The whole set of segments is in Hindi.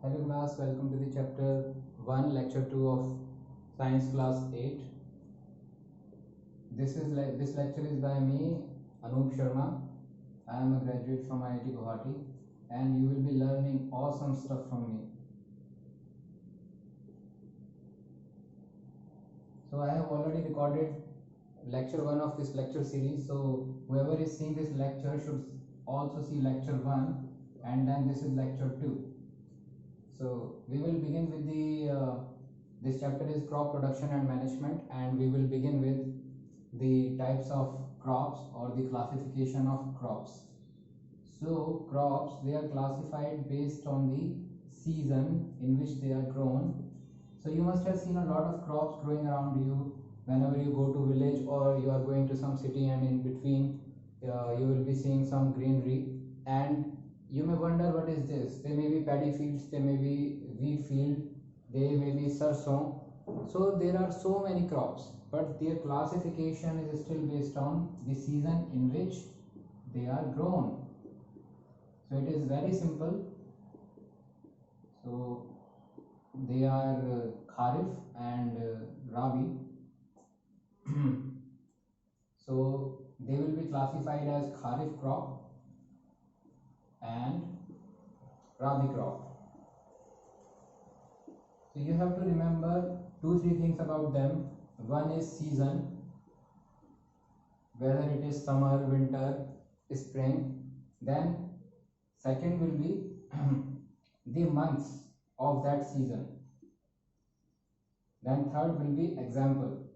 Hello class, welcome to the chapter 1 lecture 2 of science class 8. This lecture is by me Anup Sharma. I am a graduate from IIT Guwahati and you will be learning awesome stuff from me. So I have already recorded lecture 1 of this lecture series, so whoever is seeing this lecture should also see lecture 1 and then this is lecture 2. So we will begin with this chapter is crop production and management, and we will begin with the types of crops or the classification of crops. So crops, they are classified based on the season in which they are grown. So you must have seen a lot of crops growing around you whenever you go to village or you are going to some city, and in between you will be seeing some greenery, and you may wonder what is this. They may be paddy fields, they may be wheat field, they may be sarson. So there are so many crops, but their classification is still based on the season in which they are grown. So it is very simple. So they are Kharif and Rabi. So they will be classified as Kharif crop and Rabi crop. So you have to remember 2-3 things about them. One is season, whether it is summer, winter, spring. Then second will be the months of that season. Then third will be example.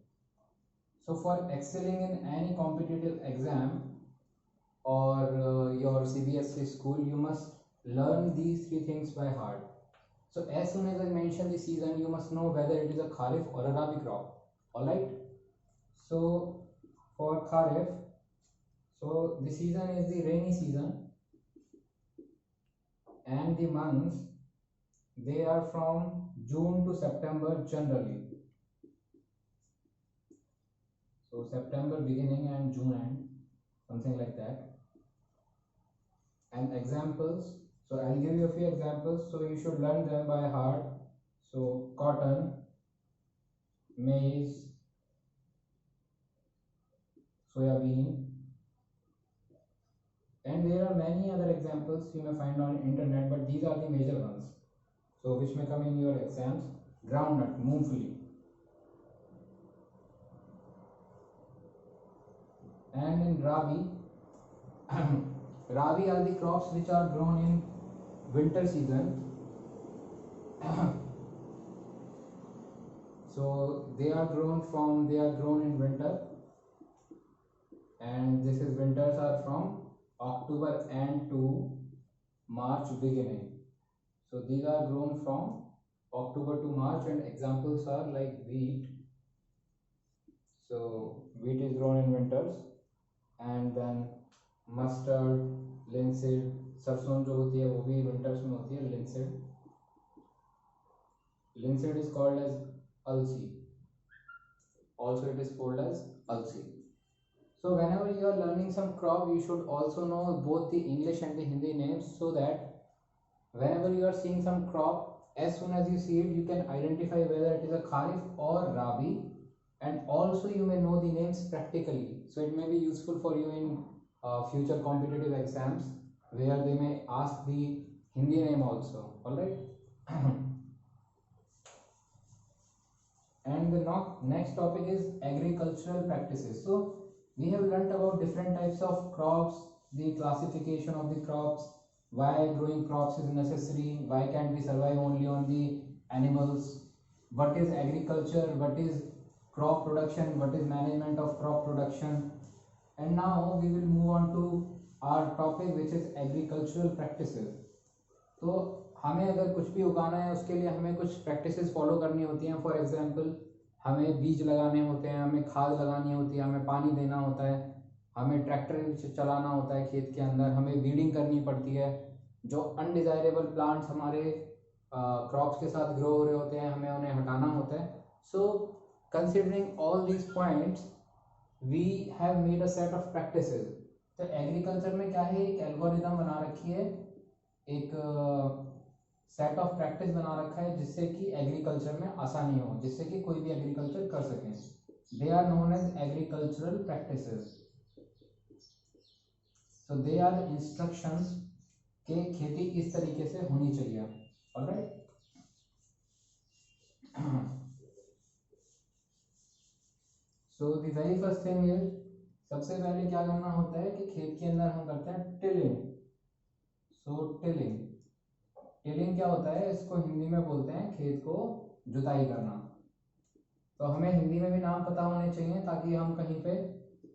So for excelling in any competitive exam or your CBSE school, you must learn these 3 things by heart. So as soon as I mention the season, you must know whether it is a Kharif or a Rabi crop. Alright. So for Kharif, so the season is the rainy season, and the months, they are from June to September generally. So September beginning and June end, something like that. And examples, so I'll give you a few examples, so you should learn them by heart. So cotton, maize, soybean, and there are many other examples you may find on internet, but these are the major ones, so which may come in your exams. Groundnut, moongfali. And in Rabi, Rabi are the crops which are grown in winter season. So they are grown in winter, and this is winters are from October end to March beginning. So these are grown from October to March, and examples are like wheat. So wheat is grown in winters, and then mustard, linseed, सरसों जो होती है वो भी winters में होती है. Linseed is called as alsi. Also it is called as alsi. So whenever you are learning some crop, you should also know both the English and the Hindi names, so that whenever you are seeing some crop, as soon as you see it, you can identify whether it is a Kharif or Rabi, and also you may know the names practically. So it may be useful for you in future competitive exams where they may ask the Hindi name also. Alright. And the next topic is agricultural practices. So we have learnt about different types of crops, the classification of the crops, why growing crops is necessary, why can't we survive only on the animals, what is agriculture, what is crop production, what is management of crop production. And now we will move on to our topic, which is agricultural practices. तो हमें अगर कुछ भी उगाना है, उसके लिए हमें कुछ प्रैक्टिसेस फॉलो करनी होती हैं. फॉर एग्जांपल, हमें बीज लगाने होते हैं, हमें खाद लगानी होती है, हमें पानी देना होता है, हमें ट्रैक्टर चलाना होता है खेत के अंदर, हमें वीडिंग करनी पड़ती है. जो अनडिजायरेबल प्लांट्स हमारे क्रॉप्स के साथ ग्रो हो रहे होते हैं, हमें उन्हें हटाना होता है. So considering all these points, we have made a set of practices. तो एग्रीकल्चर में क्या है, एक एल्गोरिदम बना रखी है, एक सेट ऑफ प्रैक्टिस बना रखा है जिससे कि एग्रीकल्चर में आसानी हो, जिससे कि कोई भी एग्रीकल्चर कर सके। They are known as agricultural practices. So they are instructions कि खेती इस तरीके से होनी चाहिए। Alright. So the very first thing is, सबसे पहले क्या करना होता है कि खेत के अंदर हम करते हैं टिलिंग। सो टिलिंग, टिलिंग क्या होता है, इसको हिंदी में बोलते हैं खेत को जुताई करना। तो हमें हिंदी में भी नाम पता होने चाहिए ताकि हम कहीं पे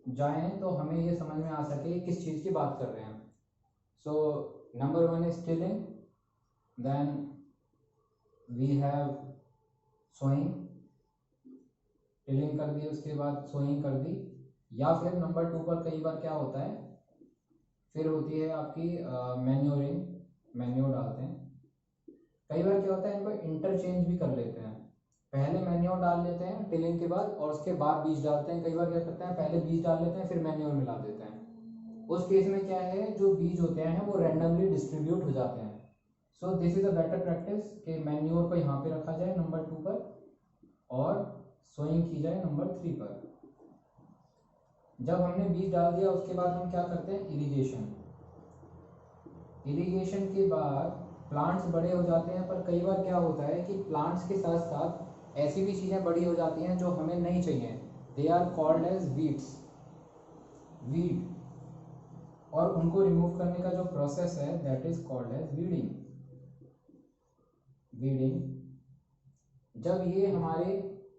जाएं तो हमें ये समझ में आ सके किस चीज़ की बात कर रहे हैं। So number 1 is tilling, then we have sowing, tilling कर दी उसके बाद सोइंग कर दी, या फिर नंबर 2 पर कई बार क्या होता है, फिर होती है आपकी मैन्योरिंग, मैन्योर डालते हैं। कई बार क्या होता है, इनको इंटरचेंज भी कर लेते हैं, पहले मैन्योर डाल लेते हैं टिलिंग के बाद और उसके बाद बीज डालते हैं। कई बार क्या करते हैं, पहले बीज डाल लेते हैं फिर मैन्योर मिला देते हैं। उस केस में क्या है, जो बीज होते हैं वो रैंडमली डिस्ट्रीब्यूट हो जाते हैं। So this is a better practice कि मैन्योर को यहाँ पे रखा जाए नंबर 2 पर और सोइंग की जाए नंबर 3 पर। जब हमने बीज डाल दिया उसके बाद हम क्या करते हैं, इरिगेशन। इरिगेशन के बाद प्लांट्स बड़े हो जाते हैं, पर कई बार क्या होता है कि प्लांट्स के साथ साथ ऐसी भी चीज़ें बड़ी हो जाती हैं जो हमें नहीं चाहिए। They are called as weeds, weed, और उनको रिमूव करने का जो प्रोसेस है that is called as weeding. Weeding, जब ये हमारे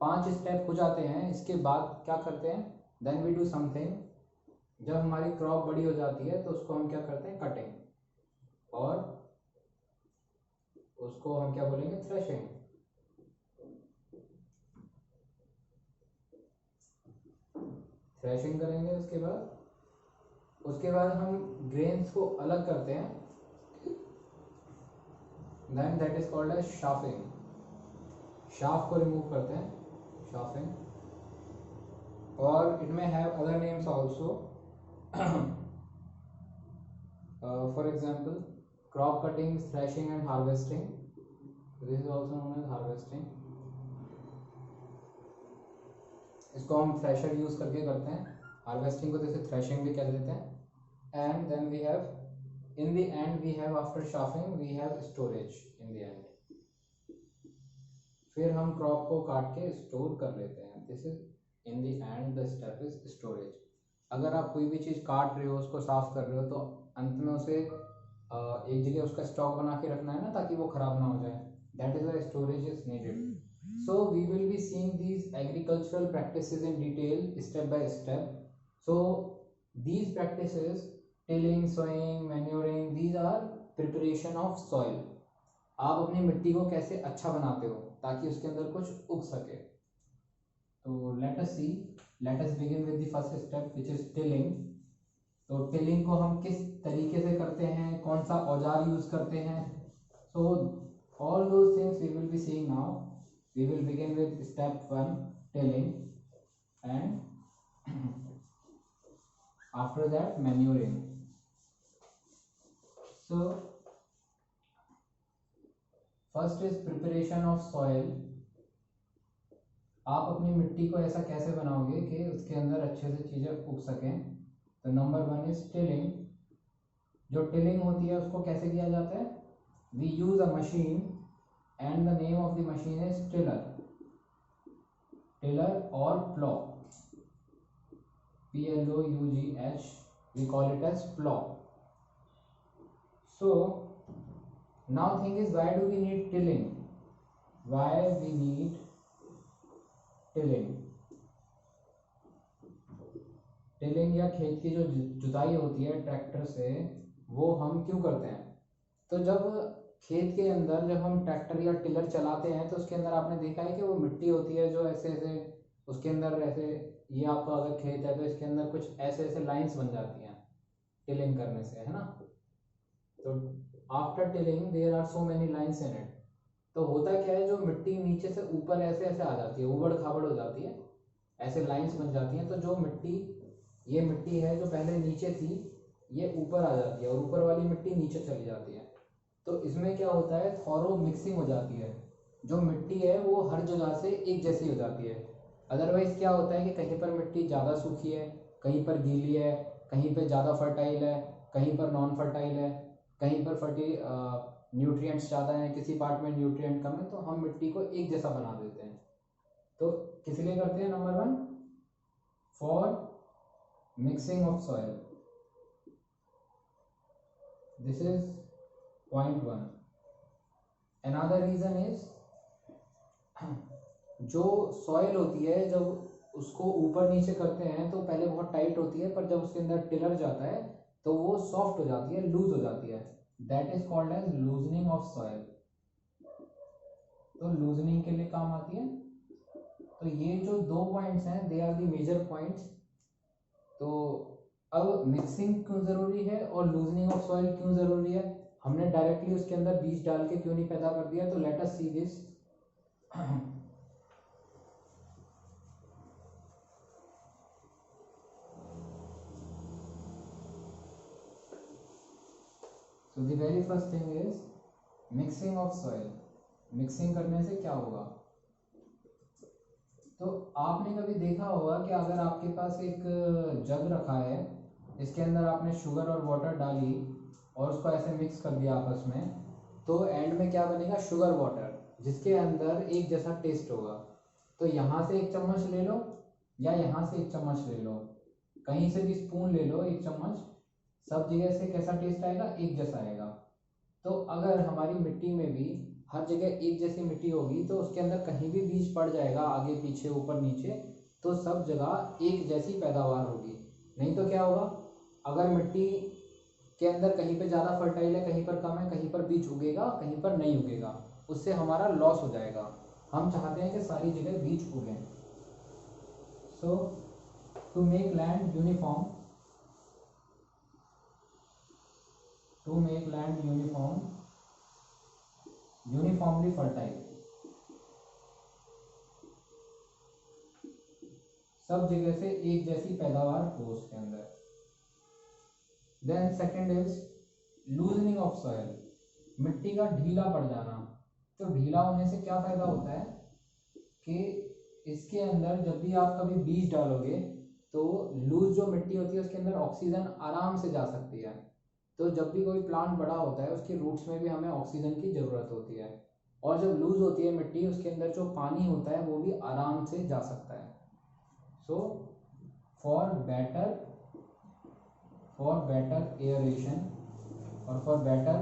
5 स्टेप हो जाते हैं इसके बाद क्या करते हैं, देन वी डू समथिंग। जब हमारी क्रॉप बड़ी हो जाती है तो उसको हम क्या करते हैं, कटिंग, और उसको हम क्या बोलेंगे, थ्रेशिंग। थ्रेशिंग करेंगे उसके बाद हम ग्रेन्स को अलग करते हैं, then that is called as chaffing. Chaff को रिमूव करते हैं, शाफिंग, और इट में have other names also. For example crop cutting, threshing and harvesting, this is also known as harvesting. इसको हम थ्रेशर यूज करके करते हैं, हार्वेस्टिंग को जैसे थ्रेशिंग भी कह देते हैं। And then we have in the end we have after shaffing we have storage in the end। फिर हम क्रॉप को काट के स्टोर कर लेते हैं, this is in the end the step is storage. अगर आप कोई भी चीज़ काट रहे हो, उसको साफ कर रहे हो, तो अंत में उसे एक जगह उसका स्टॉक बना के रखना है ना, ताकि वो खराब ना हो जाए। That is why storage is needed. So we will be seeing these agricultural practices in detail step by step. So these practices, tilling, sowing, manuring, these are preparation of soil। आप अपनी मिट्टी को कैसे अच्छा बनाते हो ताकि उसके अंदर कुछ उग सके। तो let us see, let us begin with the first step which is tilling। तो टिलिंग को हम किस तरीके से करते हैं, कौन सा औजार यूज करते हैं, so all those things we will be seeing now। We will begin with step 1, tilling, and after that manuring। So first is preparation of soil। आप अपनी मिट्टी को ऐसा कैसे बनाओगे कि उसके अंदर अच्छे से चीज़ें उग सकें। तो नंबर 1 इज टिलिंग। जो टिलिंग होती है उसको कैसे किया जाता है, we use a machine and the name of the machine is tiller, tiller or plow, PLOUGH, we call it as plow। So now thing is, why do we need tilling, why we need tilling। Tilling या खेत की जो जुताई होती है ट्रैक्टर से, वो हम क्यों करते हैं। तो जब खेत के अंदर जब हम ट्रैक्टर या टिलर चलाते हैं तो उसके अंदर आपने देखा है कि वो मिट्टी होती है जो ऐसे ऐसे उसके अंदर ऐसे, ये आपका अगर खेत है तो इसके अंदर कुछ ऐसे ऐसे लाइंस बन जाती हैं टिलिंग करने से, है ना। तो after tilling there are so many lines in it. तो होता क्या है, जो मिट्टी नीचे से ऊपर ऐसे ऐसे आ जाती है, उबड़ खाबड़ हो जाती है, ऐसे लाइंस बन जाती हैं। तो जो मिट्टी, ये मिट्टी है जो पहले नीचे थी, ये ऊपर आ जाती है और ऊपर वाली मिट्टी नीचे चली जाती है। तो इसमें क्या होता है, थॉरो मिक्सिंग हो जाती है, जो मिट्टी है वो हर जगह से एक जैसी हो जाती है। अदरवाइज क्या होता है कि कहीं पर मिट्टी ज़्यादा सूखी है, कहीं पर गीली है, कहीं पर ज़्यादा फर्टाइल है, कहीं पर नॉन फर्टाइल है, कहीं पर न्यूट्रिएंट्स ज़्यादा हैं, किसी पार्ट में न्यूट्रिएंट कम है, तो हम मिट्टी को एक जैसा बना देते हैं। तो किस लिए करते हैं? Number 1 for mixing of soil, this is point 1। Another reason is, जो सॉइल होती है जब उसको ऊपर नीचे करते हैं तो पहले बहुत टाइट होती है, पर जब उसके अंदर टिलर जाता है तो वो सॉफ्ट हो जाती है, लूज हो जाती है। That is called as loosening of soil. तो लूजनिंग के लिए काम आती है। तो ये जो 2 पॉइंट्स हैं they are the major points. तो अब मिक्सिंग क्यों ज़रूरी है और लूजनिंग ऑफ सॉइल क्यों ज़रूरी है? हमने डायरेक्टली उसके अंदर बीज डाल के क्यों नहीं पैदा कर दिया? तो let us see this. So the very first thing is mixing of soil. Mixing करने से क्या होगा? तो आपने कभी देखा होगा कि अगर आपके पास एक जग रखा है, इसके अंदर आपने शुगर और वाटर डाली और उसको ऐसे मिक्स कर दिया आपस में, तो एंड में क्या बनेगा? शुगर वाटर, जिसके अंदर एक जैसा टेस्ट होगा। तो यहाँ से 1 चम्मच ले लो या यहाँ से 1 चम्मच ले लो, कहीं से भी स्पून ले लो 1 चम्मच, सब जगह से कैसा टेस्ट आएगा? एक जैसा आएगा। तो अगर हमारी मिट्टी में भी हर जगह एक जैसी मिट्टी होगी तो उसके अंदर कहीं भी बीज पड़ जाएगा, आगे पीछे ऊपर नीचे, तो सब जगह एक जैसी पैदावार होगी। नहीं तो क्या होगा? अगर मिट्टी के अंदर कहीं पे ज़्यादा फर्टाइल है, कहीं पर कम है, कहीं पर बीज उगेगा, कहीं पर नहीं उगेगा, उससे हमारा लॉस हो जाएगा। हम चाहते हैं कि सारी जगह बीज उगें। So to make land uniform, uniformly fertile, सब जगह से एक जैसी पैदावार हो उसके अंदर। Then second is loosening of soil, मिट्टी का ढीला पड़ जाना। तो ढीला होने से क्या फायदा होता है कि इसके अंदर जब भी आप कभी बीज डालोगे तो लूज जो मिट्टी होती है उसके अंदर ऑक्सीजन आराम से जा सकती है। तो जब भी कोई प्लांट बड़ा होता है उसकी रूट्स में भी हमें ऑक्सीजन की ज़रूरत होती है, और जब लूज होती है मिट्टी उसके अंदर जो पानी होता है वो भी आराम से जा सकता है। सो फॉर बेटर एयरेशन और for better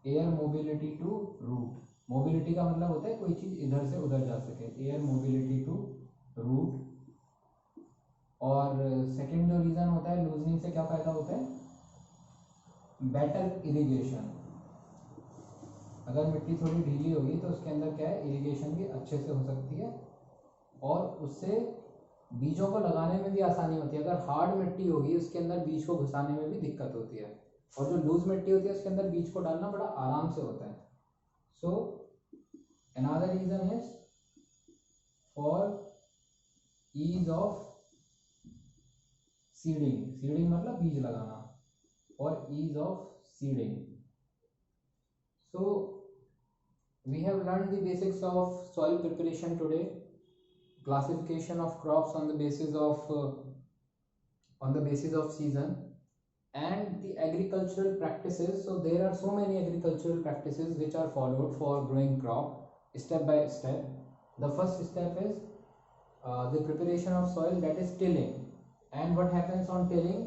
air mobility to root, mobility का मतलब होता है कोई चीज़ इधर से उधर जा सके, एयर मोबिलिटी टू रूट। और सेकंड जो रीज़न होता है लूजनिंग से क्या फ़ायदा होता है? Better irrigation. अगर मिट्टी थोड़ी ढीली होगी तो उसके अंदर क्या है, इरिगेशन भी अच्छे से हो सकती है और उससे बीजों को लगाने में भी आसानी होती है। अगर हार्ड मिट्टी होगी उसके अंदर बीज को घुसाने में भी दिक्कत होती है, और जो लूज मिट्टी होती है उसके अंदर बीज को डालना बड़ा आराम से होता है। So another reason is for ease of seeding, seeding मतलब बीज लगाना, और ease of seeding. So we have learned the basics of soil preparation today, classification of crops on the basis of season, and the agricultural practices. So there are so many agricultural practices which are followed for growing crop step by step. The first step is the preparation of soil, that is tilling. And what happens on tilling?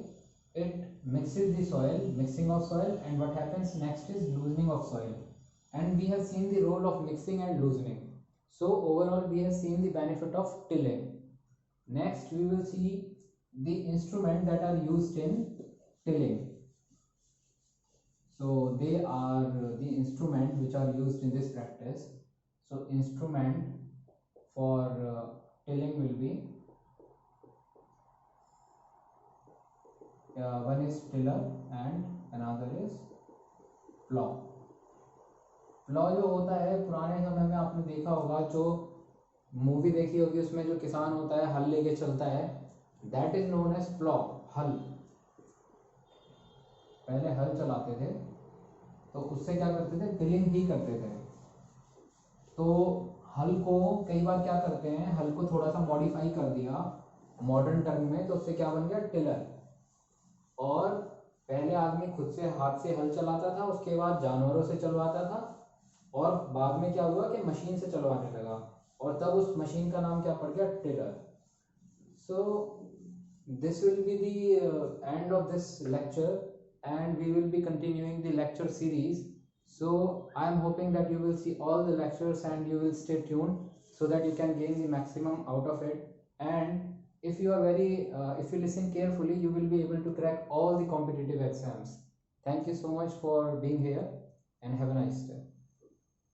It mixes the soil, mixing of soil, and what happens next is loosening of soil. And we have seen the role of mixing and loosening. So overall we have seen the benefit of tilling. Next we will see the instruments that are used in tilling. So they are the instruments which are used in this practice. So instrument for tilling will be one is tiller and another is plow. Plough जो होता है पुराने समय में आपने देखा होगा, जो मूवी देखी होगी उसमें जो किसान होता है हल लेके चलता है, that is known as plough, हल। पहले हल चलाते थे तो उससे क्या करते थे, टिलिंग ही करते थे। तो हल को कई बार क्या करते हैं, हल को थोड़ा सा मॉडिफाई कर दिया मॉडर्न टर्म में, तो उससे क्या बन गया, टिलर। और पहले आदमी खुद से हाथ से हल चलाता था, उसके बाद जानवरों से चलवाता था, और बाद में क्या हुआ कि मशीन से चलवाने लगा, और तब उस मशीन का नाम क्या पड़ गया, tiller. So this will be the end of this lecture, and we will be continuing the lecture series. So I am hoping that you will see all the lectures and you will stay tuned so that you can gain the maximum out of it. And if you are if you listen carefully, you will be able to crack all the competitive exams. Thank you so much for being here, and have a nice day.